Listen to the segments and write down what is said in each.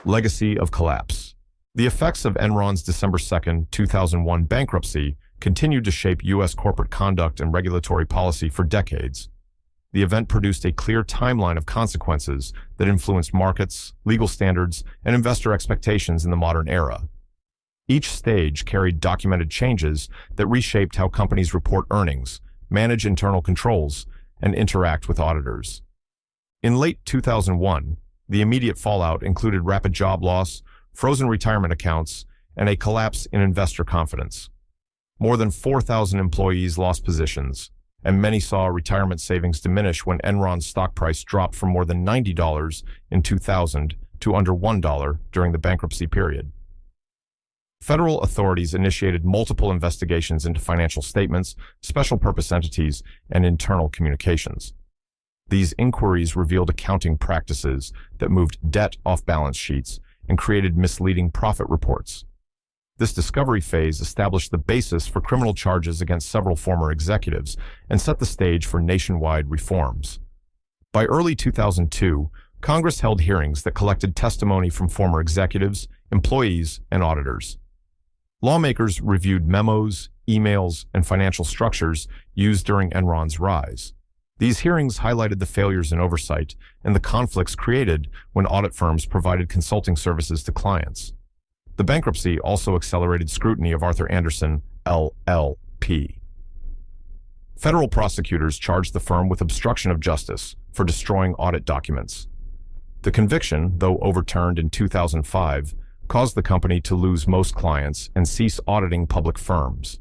Legacy of collapse. The effects of Enron's December 2, 2001 bankruptcy continued to shape U.S. corporate conduct and regulatory policy for decades. The event produced a clear timeline of consequences that influenced markets, legal standards, and investor expectations in the modern era. Each stage carried documented changes that reshaped how companies report earnings, manage internal controls, and interact with auditors. In late 2001, the immediate fallout included rapid job loss, frozen retirement accounts, and a collapse in investor confidence. More than 4,000 employees lost positions, and many saw retirement savings diminish when Enron's stock price dropped from more than $90 in 2000 to under $1 during the bankruptcy period. Federal authorities initiated multiple investigations into financial statements, special purpose entities, and internal communications. These inquiries revealed accounting practices that moved debt off balance sheets and created misleading profit reports. This discovery phase established the basis for criminal charges against several former executives and set the stage for nationwide reforms. By early 2002, Congress held hearings that collected testimony from former executives, employees, and auditors. Lawmakers reviewed memos, emails, and financial structures used during Enron's rise. These hearings highlighted the failures in oversight and the conflicts created when audit firms provided consulting services to clients. The bankruptcy also accelerated scrutiny of Arthur Andersen, LLP. Federal prosecutors charged the firm with obstruction of justice for destroying audit documents. The conviction, though overturned in 2005, caused the company to lose most clients and cease auditing public firms.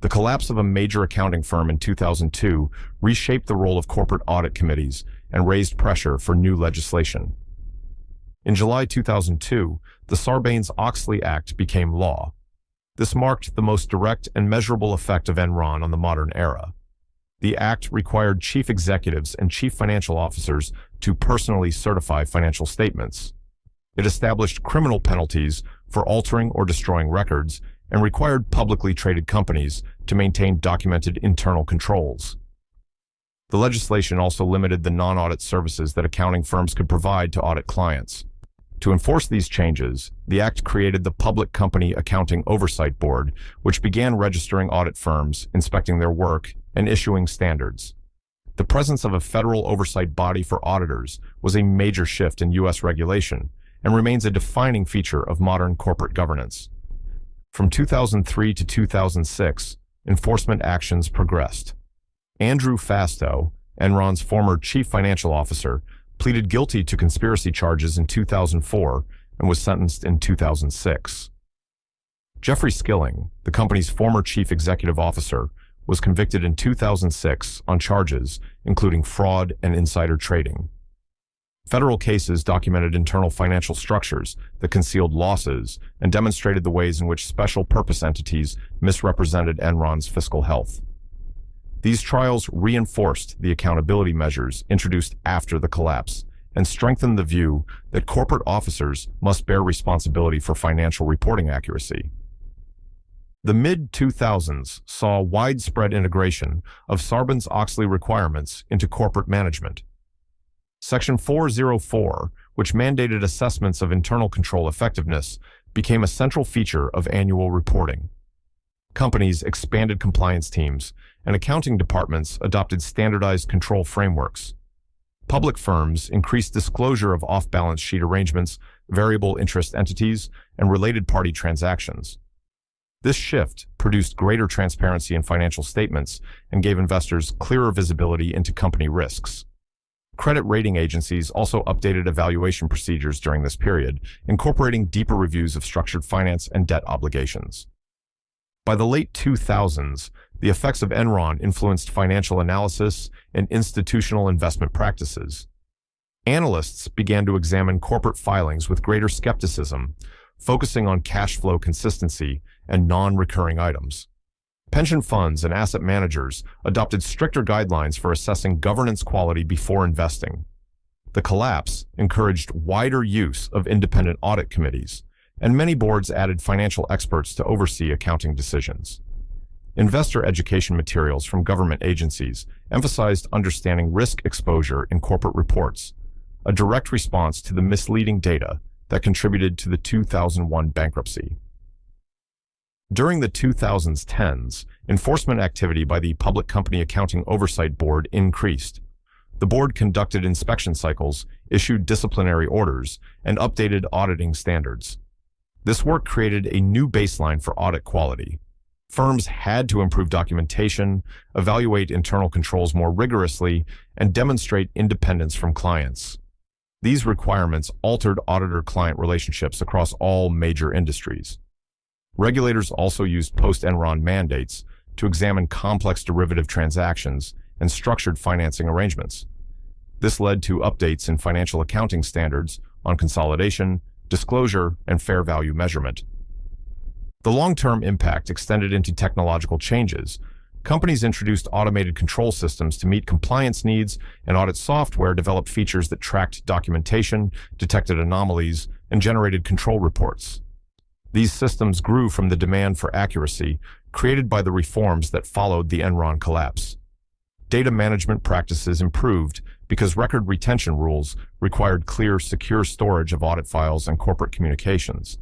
The collapse of a major accounting firm in 2002 reshaped the role of corporate audit committees and raised pressure for new legislation. In July 2002, the Sarbanes-Oxley Act became law. This marked the most direct and measurable effect of Enron on the modern era. The act required chief executives and chief financial officers to personally certify financial statements. It established criminal penalties for altering or destroying records and required publicly traded companies to maintain documented internal controls. The legislation also limited the non-audit services that accounting firms could provide to audit clients. To enforce these changes, the Act created the Public Company Accounting Oversight Board, which began registering audit firms, inspecting their work, and issuing standards. The presence of a federal oversight body for auditors was a major shift in U.S. regulation and remains a defining feature of modern corporate governance. From 2003 to 2006, enforcement actions progressed. Andrew Fastow, Enron's former chief financial officer, pleaded guilty to conspiracy charges in 2004 and was sentenced in 2006. Jeffrey Skilling, the company's former chief executive officer, was convicted in 2006 on charges including fraud and insider trading. Federal cases documented internal financial structures that concealed losses and demonstrated the ways in which special purpose entities misrepresented Enron's fiscal health. These trials reinforced the accountability measures introduced after the collapse and strengthened the view that corporate officers must bear responsibility for financial reporting accuracy. The mid-2000s saw widespread integration of Sarbanes-Oxley requirements into corporate management. Section 404, which mandated assessments of internal control effectiveness, became a central feature of annual reporting. Companies expanded compliance teams, and accounting departments adopted standardized control frameworks. Public firms increased disclosure of off-balance sheet arrangements, variable interest entities, and related party transactions. This shift produced greater transparency in financial statements and gave investors clearer visibility into company risks. Credit rating agencies also updated evaluation procedures during this period, incorporating deeper reviews of structured finance and debt obligations. By the late 2000s, the effects of Enron influenced financial analysis and institutional investment practices. Analysts began to examine corporate filings with greater skepticism, focusing on cash flow consistency and non-recurring items. Pension funds and asset managers adopted stricter guidelines for assessing governance quality before investing. The collapse encouraged wider use of independent audit committees, and many boards added financial experts to oversee accounting decisions. Investor education materials from government agencies emphasized understanding risk exposure in corporate reports, a direct response to the misleading data that contributed to the 2001 bankruptcy. During the 2010s, enforcement activity by the Public Company Accounting Oversight Board increased. The board conducted inspection cycles, issued disciplinary orders, and updated auditing standards. This work created a new baseline for audit quality. Firms had to improve documentation, evaluate internal controls more rigorously, and demonstrate independence from clients. These requirements altered auditor-client relationships across all major industries. Regulators also used post-Enron mandates to examine complex derivative transactions and structured financing arrangements. This led to updates in financial accounting standards on consolidation, disclosure, and fair value measurement. The long-term impact extended into technological changes. Companies introduced automated control systems to meet compliance needs, and audit software developed features that tracked documentation, detected anomalies, and generated control reports. These systems grew from the demand for accuracy created by the reforms that followed the Enron collapse. Data management practices improved because record retention rules required clear, secure storage of audit files and corporate communications.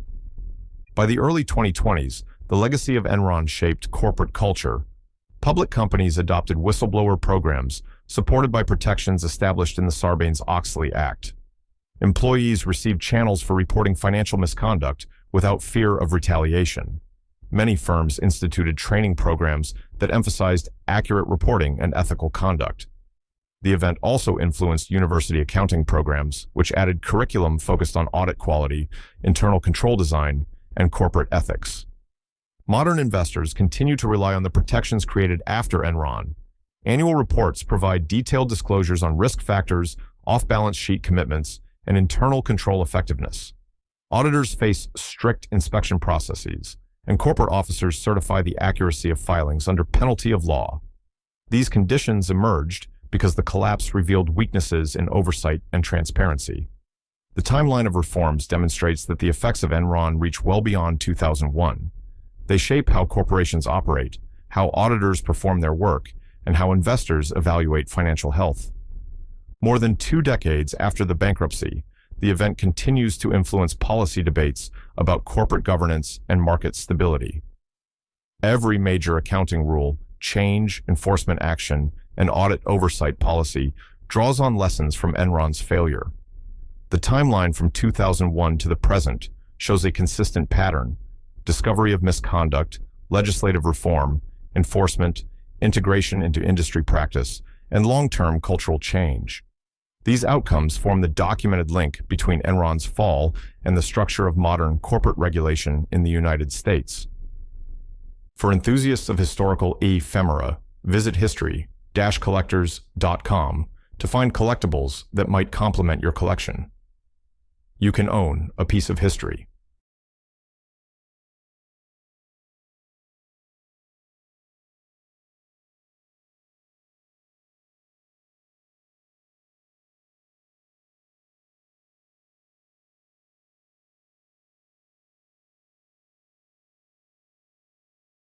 By the early 2020s, the legacy of Enron shaped corporate culture. Public companies adopted whistleblower programs supported by protections established in the Sarbanes-Oxley Act. Employees received channels for reporting financial misconduct without fear of retaliation. Many firms instituted training programs that emphasized accurate reporting and ethical conduct. The event also influenced university accounting programs, which added curriculum focused on audit quality, internal control design, and corporate ethics. Modern investors continue to rely on the protections created after Enron. Annual reports provide detailed disclosures on risk factors, off-balance sheet commitments, and internal control effectiveness. Auditors face strict inspection processes, and corporate officers certify the accuracy of filings under penalty of law. These conditions emerged because the collapse revealed weaknesses in oversight and transparency. The timeline of reforms demonstrates that the effects of Enron reach well beyond 2001. They shape how corporations operate, how auditors perform their work, and how investors evaluate financial health. More than 2 decades after the bankruptcy, the event continues to influence policy debates about corporate governance and market stability. Every major accounting rule, change, enforcement action, and audit oversight policy draws on lessons from Enron's failure. The timeline from 2001 to the present shows a consistent pattern: discovery of misconduct, legislative reform, enforcement, integration into industry practice, and long-term cultural change. These outcomes form the documented link between Enron's fall and the structure of modern corporate regulation in the United States. For enthusiasts of historical ephemera, visit history-collectors.com to find collectibles that might complement your collection. You can own a piece of history.